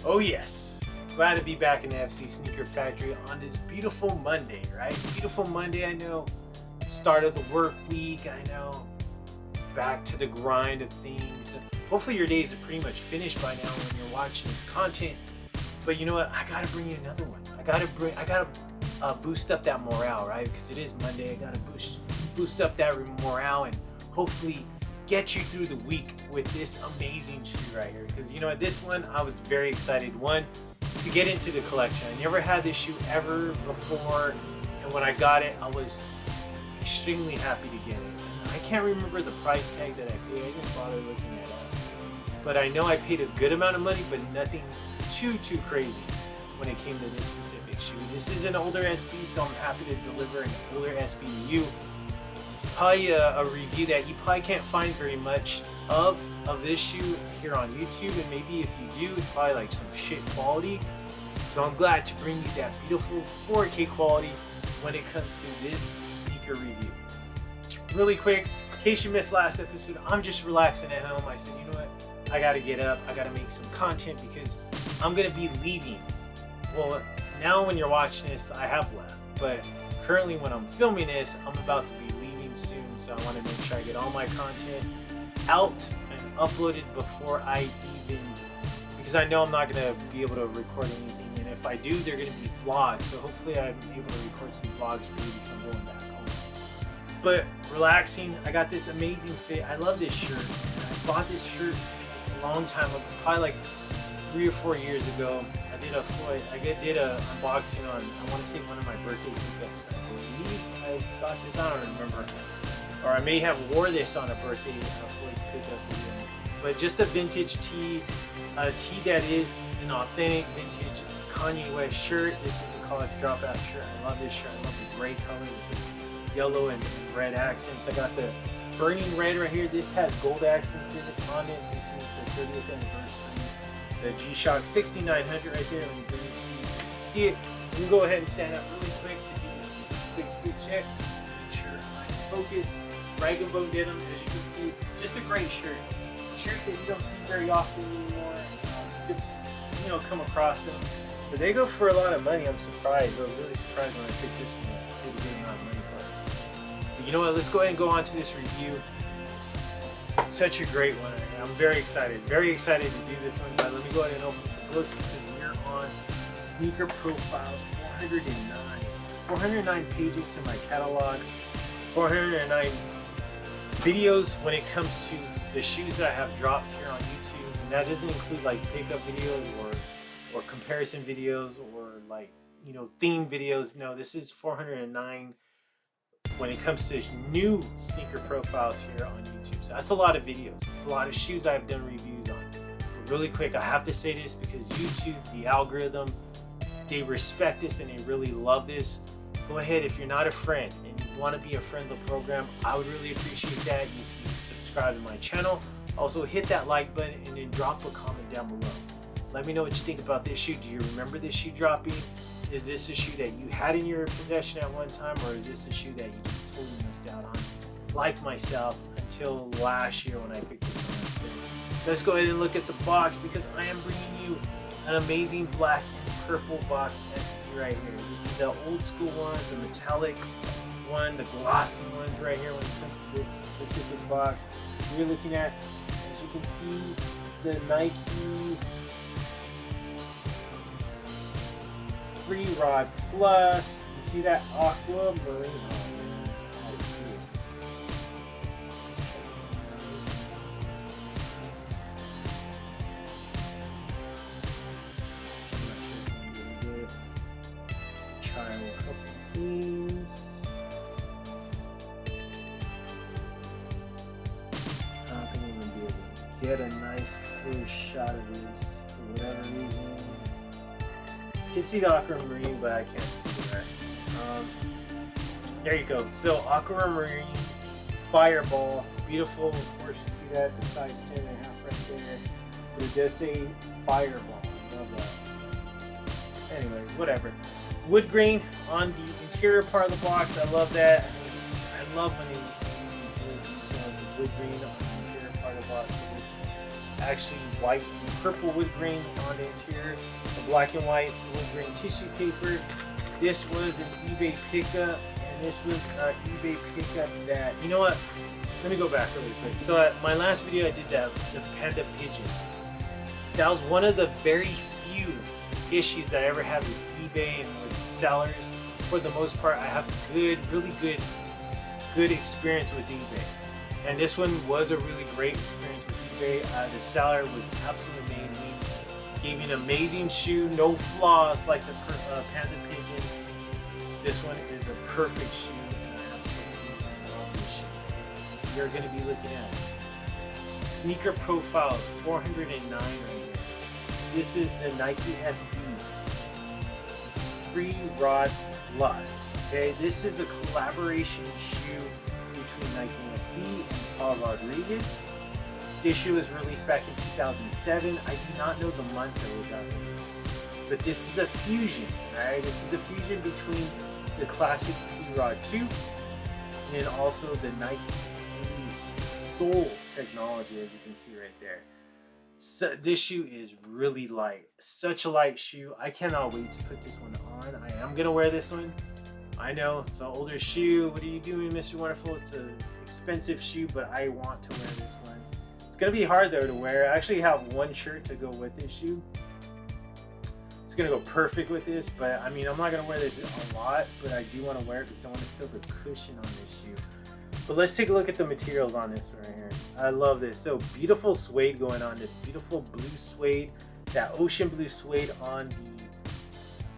Oh yes, glad to be back in the FC Sneaker Factory on this beautiful Monday, right? Beautiful Monday, I know. Start of the work week, I know. Back to the grind of things. Hopefully your days are pretty much finished by now when you're watching this content. But you know what? I gotta bring you another one. I gotta boost up that morale, right? Because it is Monday. I gotta boost up that morale and hopefully get you through the week with this amazing shoe right here. Because you know what, this one I was very excited, one, to get into the collection. I never had this shoe ever before, and when I got it I was extremely happy to get it. I can't remember the price tag that I paid. I didn't bother looking at it, but I know I paid a good amount of money, but nothing too crazy when it came to this specific shoe. This is an older SB, so I'm happy to deliver an older SB to you. Probably a review that you probably can't find very much of this shoe here on YouTube, and maybe if you do, it's probably like some shit quality. So I'm glad to bring you that beautiful 4K quality when it comes to this sneaker review. Really quick, in case you missed last episode, I'm just relaxing at home. I said, you know what, I gotta get up, I gotta make some content because I'm gonna be leaving. Well, now when you're watching this, I have left, but currently when I'm filming this, I'm about to be leaving soon, so I want to make sure I get all my content out and uploaded before I even, because I know I'm not going to be able to record anything, and if I do, they're going to be vlogs, so hopefully I'm able to record some vlogs for you because I'm going back home. But relaxing, I got this amazing fit. I love this shirt, and I bought this shirt a long time ago, probably like 3 or 4 years ago. I did a unboxing on, I want to say one of my birthday pickups. I believe I got this, I don't remember. Or I may have wore this on a birthday Floyd's pickup video. But just a vintage tee, a tee that is an authentic vintage Kanye West shirt. This is a college dropout shirt. I love this shirt. I love the gray color with the yellow and red accents. I got the burning red right here. This has gold accents on it. It's since the 30th anniversary. The G-Shock 6900 right there. Let me bring it to you so you can see it. You can go ahead and stand up really quick to do this quick check. Make sure I'm focused. Rag and Bone denim, as you can see, just a great shirt. A shirt that you don't see very often anymore. You know, come across them. But they go for a lot of money. I'm surprised. I was really surprised when I picked this one up. I paid a good amount of money for it. But you know what? Let's go ahead and go on to this review. Such a great one. I'm very excited to do this one. But let me go ahead and open the books because we're on Sneaker Profiles 409 pages to my catalog, 409 videos when it comes to the shoes that I have dropped here on YouTube, and that doesn't include like pickup videos or comparison videos or like, you know, theme videos. No, this is 409 when it comes to new sneaker profiles here on YouTube. So that's a lot of videos. It's a lot of shoes I've done reviews on. But really quick, I have to say this because YouTube, the algorithm, they respect this and they really love this. Go ahead, if you're not a friend and you want to be a friend of the program, I would really appreciate that if you subscribe to my channel. Also hit that like button and then drop a comment down below. Let me know what you think about this shoe. Do you remember this shoe dropping? Is this a shoe that you had in your possession at one time, or is this a shoe that you just totally missed out on, like myself, until last year when I picked this one up? So let's go ahead and look at the box because I am bringing you an amazing black and purple box SB right here. This is the old school one, the metallic one, the glossy ones right here when it comes to this specific box. We're looking at, as you can see, the Nike Free Rod Plus. You see that aquamarine? Oh man, I see it. I'm not sure if I'm gonna get it. Try a couple things. I don't think I'm gonna be able to get a nice clear shot of this for whatever reason. You can see the aquamarine, but I can't see the rest. There you go. So aquamarine, fireball, beautiful. Of course, you see that the size 10.5 right there. But it does say fireball. I love that. Anyway, whatever. Wood grain on the interior part of the box. I love that. I love when they use these little details of wood grain on the interior part of the box. It looks actually white and purple wood grain on the interior, the black and white wood grain tissue paper. This was an eBay pickup, and this was an eBay pickup that, you know what, let me go back really quick. So at my last video I did the panda pigeon. That was one of the very few issues that I ever had with eBay and with sellers. For the most part, I have really good experience with eBay. And this one was a really great experience with eBay. The seller was absolutely amazing. Gave me an amazing shoe, no flaws like the panda pigeon. This one is a perfect shoe, and I absolutely love this shoe. You're going to be looking at sneaker profiles 409 right here. This is the Nike SB Free Rod Plus. Okay, this is a collaboration shoe between Nike SB and Paul Rodriguez. This shoe was released back in 2007. I do not know the month that it got released, but this is a fusion, right? This is a fusion between the classic P-Rod 2 and then also the Nike Sole technology, as you can see right there. So this shoe is really light, such a light shoe. I cannot wait to put this one on. I am gonna wear this one. I know it's an older shoe. What are you doing, Mr. Wonderful? It's an expensive shoe, but I want to wear this one. It's gonna be hard though to wear. I actually have one shirt to go with this shoe. It's gonna go perfect with this, but I mean, I'm not gonna wear this a lot, but I do want to wear it because I want to feel the cushion on this shoe. But let's take a look at the materials on this right here. I love this. So beautiful suede going on, this beautiful blue suede, that ocean blue suede on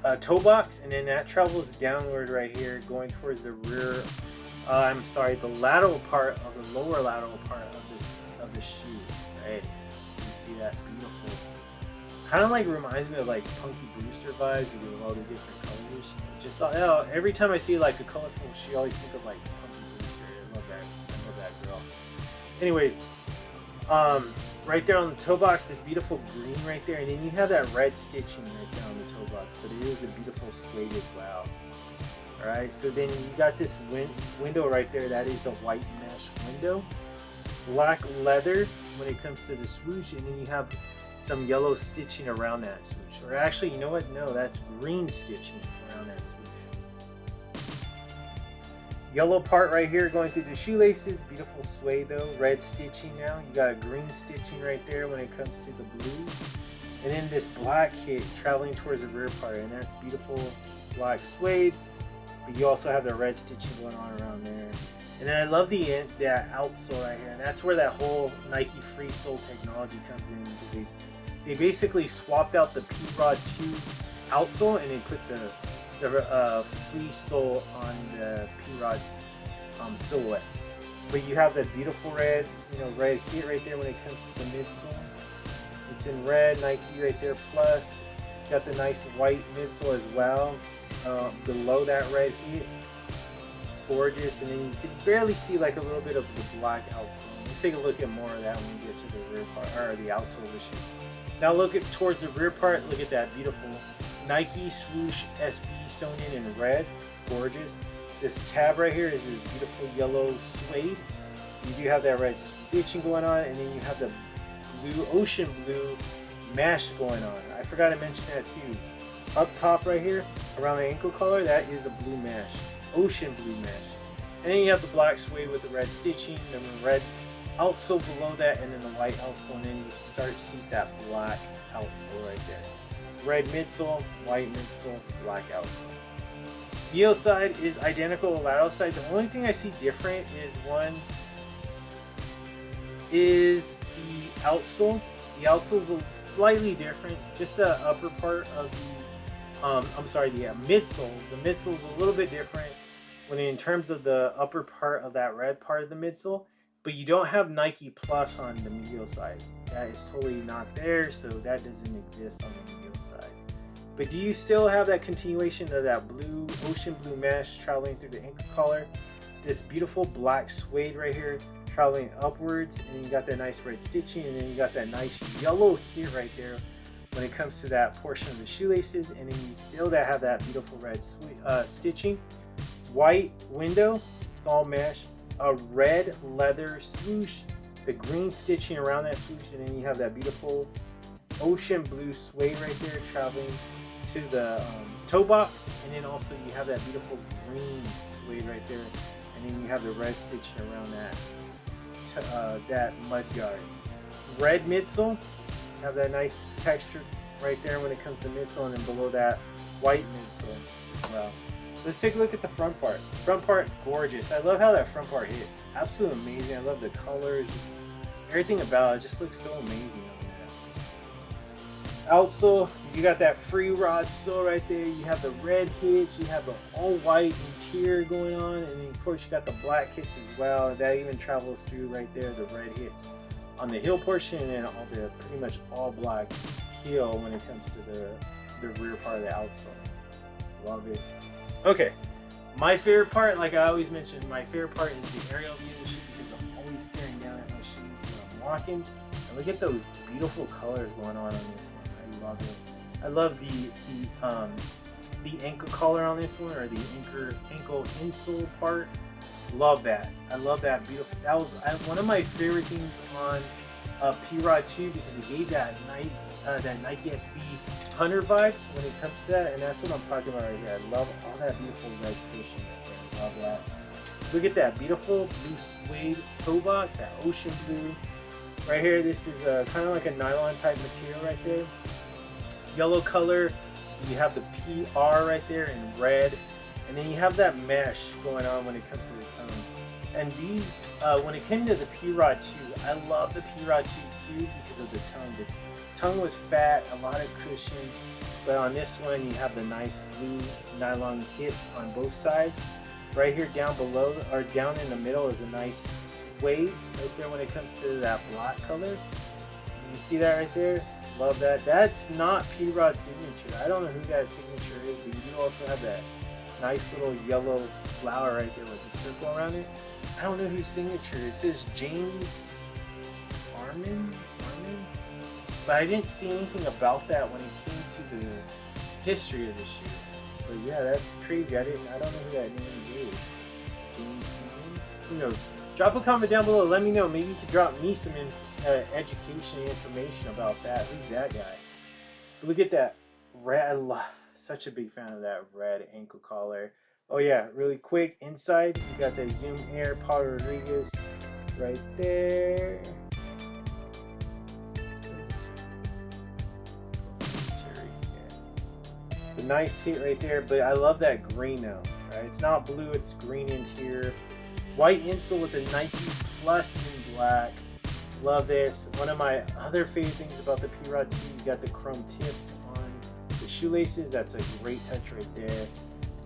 the toe box, and then that travels downward right here going towards the rear, the lateral part of the lower lateral part of the shoe, right? You see that beautiful, kind of like reminds me of like Punky Brewster vibes with all the different colors. Just every time I see like a colorful shoe, I always think of like Punky Brewster. I love that girl. Anyways, right there on the toe box, this beautiful green right there, and then you have that red stitching right there on the toe box, but it is a beautiful suede as well. Alright, so then you got this window right there, that is a white mesh window. Black leather when it comes to the swoosh, and then you have some yellow stitching around that swoosh. Or actually, you know what? No, that's green stitching around that swoosh. Yellow part right here going through the shoelaces, beautiful suede though, red stitching now. You got a green stitching right there when it comes to the blue. And then this black hit traveling towards the rear part, and that's beautiful black suede. But you also have the red stitching going on around there. And then I love that outsole right here, and that's where that whole Nike free sole technology comes in, because they basically swapped out the P-Rod 2 outsole and they put the free sole on the P-Rod silhouette. But you have that beautiful red, red hit right there when it comes to the midsole. It's in red, Nike right there plus. Got the nice white midsole as well. Below that red hit, gorgeous, and then you can barely see like a little bit of the black outsole. We'll take a look at more of that when we get to the rear part, or the outsole of the shoe. Now look towards the rear part. Look at that beautiful Nike swoosh SB sewn in red, gorgeous. This tab right here is this beautiful yellow suede. You do have that red stitching going on, and then you have the blue, ocean blue mesh going on. I forgot to mention that too. Up top right here, around the ankle collar, that is a blue mesh, ocean blue mesh. And then you have the black suede with the red stitching, then the red outsole below that, and then the white outsole, and then you start to see that black outsole right there. Red midsole, white midsole, black outsole. Heel side is identical to lateral side. The only thing I see different is the outsole. The outsole is slightly different, just the upper part of the midsole. The midsole is a little bit different when in terms of the upper part of that red part of the midsole, but you don't have Nike Plus on the medial side. That is totally not there, so that doesn't exist on the medial side. But do you still have that continuation of that blue, ocean blue mesh traveling through the ankle collar? This beautiful black suede right here traveling upwards, and then you got that nice red stitching, and then you got that nice yellow here right there when it comes to that portion of the shoelaces, and then you still have that beautiful red stitching. White window, it's all mesh. A red leather swoosh the green stitching around that swoosh, and then you have that beautiful ocean blue suede right there traveling to the toe box, and then also you have that beautiful green suede right there, and then you have the red stitching around that mud guard. Red midsole, have that nice texture right there when it comes to midsole, and then below that white midsole as well. Let's take a look at the front part. Front part, gorgeous. I love how that front part hits. Absolutely amazing. I love the colors, just everything about it just looks so amazing on that. Outsole, you got that free rod sole right there. You have the red hits, you have the all white interior going on, and then of course you got the black hits as well. That even travels through right there, the red hits on the heel portion, and then all the pretty much all black heel when it comes to the rear part of the outsole. Love it. Okay, my favorite part, like I always mention, my favorite part is the aerial view of the shoe, because I'm always staring down at my shoes when I'm walking. And look at those beautiful colors going on this one. I love it. I love the ankle collar on this one, or the ankle insole part. Love that. I love that beautiful. That was one of my favorite things on P-Rod 2, because it gave that Nike SB Hunter vibes when it comes to that, and that's what I'm talking about right here. I love all that beautiful red cushion right there. Love that. Look at that beautiful blue suede toe box, that ocean blue. Right here, this is kind of like a nylon type material right there. Yellow color. You have the PR right there in red, and then you have that mesh going on when it comes to the tongue. And these, when it came to the P-Rod 2, I love the P-Rod 2 too because of the tongue. The tongue was fat, a lot of cushion, but on this one you have the nice blue nylon hits on both sides. Right here down below, or down in the middle, is a nice suede right there when it comes to that black color. You see that right there? Love that. That's not P-Rod's signature. I don't know who that signature is, but you do also have that nice little yellow flower right there with a circle around it. I don't know whose signature. It says James Armin, but I didn't see anything about that when it came to the history of the shoe. But yeah, that's crazy. I don't know who that name is. James Armin? Who knows? Drop a comment down below. Let me know. Maybe you could drop me some education and information about that. Who's that guy? But look at that red. I love. Such a big fan of that red ankle collar. Oh yeah, really quick inside, you got the Zoom Air Paul Rodriguez right there. The nice hit right there, but I love that green though. Right? It's not blue, it's green interior. White insole with the Nike Plus in black. Love this. One of my other favorite things about the P-Rod 2, you got the chrome tips on the shoelaces. That's a great touch right there.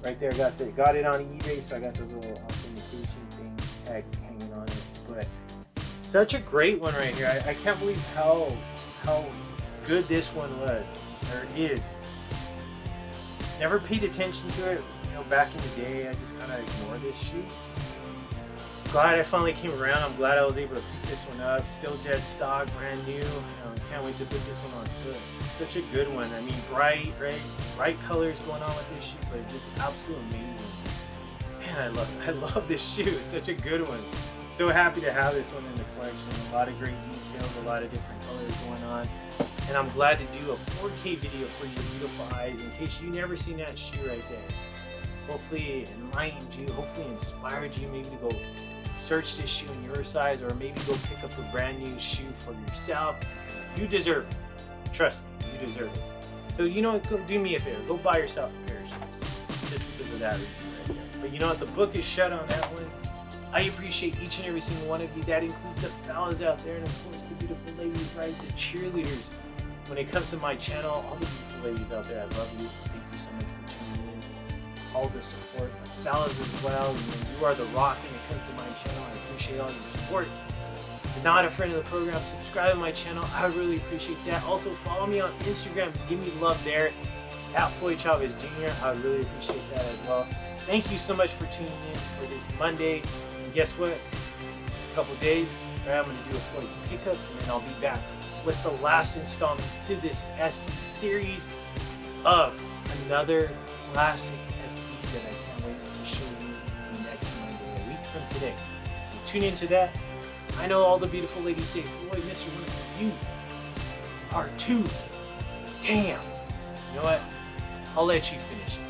Right there, got it on eBay, so I got the little authentication thing tag hanging on it. But such a great one right here. I can't believe how good this one was, or is. Never paid attention to it, back in the day. I just kind of ignored this shoe. Glad I finally came around. I'm glad I was able to pick this one up. Still dead stock, brand new. Can't wait to put this one on foot. Such a good one. I mean, bright colors going on with this shoe, but just absolutely amazing. Man, I love this shoe. It's such a good one. So happy to have this one in the collection. A lot of great details, a lot of different colors going on. And I'm glad to do a 4K video for your beautiful eyes in case you never seen that shoe right there. Hopefully it enlightened you, hopefully inspired you maybe to go search this shoe in your size, or maybe go pick up a brand new shoe for yourself. You deserve it. Trust me, you deserve it. So go do me a favor, go buy yourself a pair of shoes. Just because of that reason right there. But you know what, the book is shut on that one. I appreciate each and every single one of you. That includes the fellas out there, and of course the beautiful ladies, right? The cheerleaders. When it comes to my channel, all the beautiful ladies out there, I love you. Thank you so much for tuning in. All the support, the fellas as well. You are the rock when it comes to my channel. I appreciate all your support. If you're not a friend of the program, subscribe to my channel. I would really appreciate that. Also, follow me on Instagram. Give me love there. At Floyd Chavez Jr. I would really appreciate that as well. Thank you so much for tuning in for this Monday. And guess what? In a couple days, I'm going to do a Floyd's Pickups, and then I'll be back with the last installment to this SB series of another classic SB that I can't wait to show you next Monday, a week from today. So tune into that. I know all the beautiful ladies say, Floyd, Mr. Wonderful, you are too. Damn. You know what? I'll let you finish it.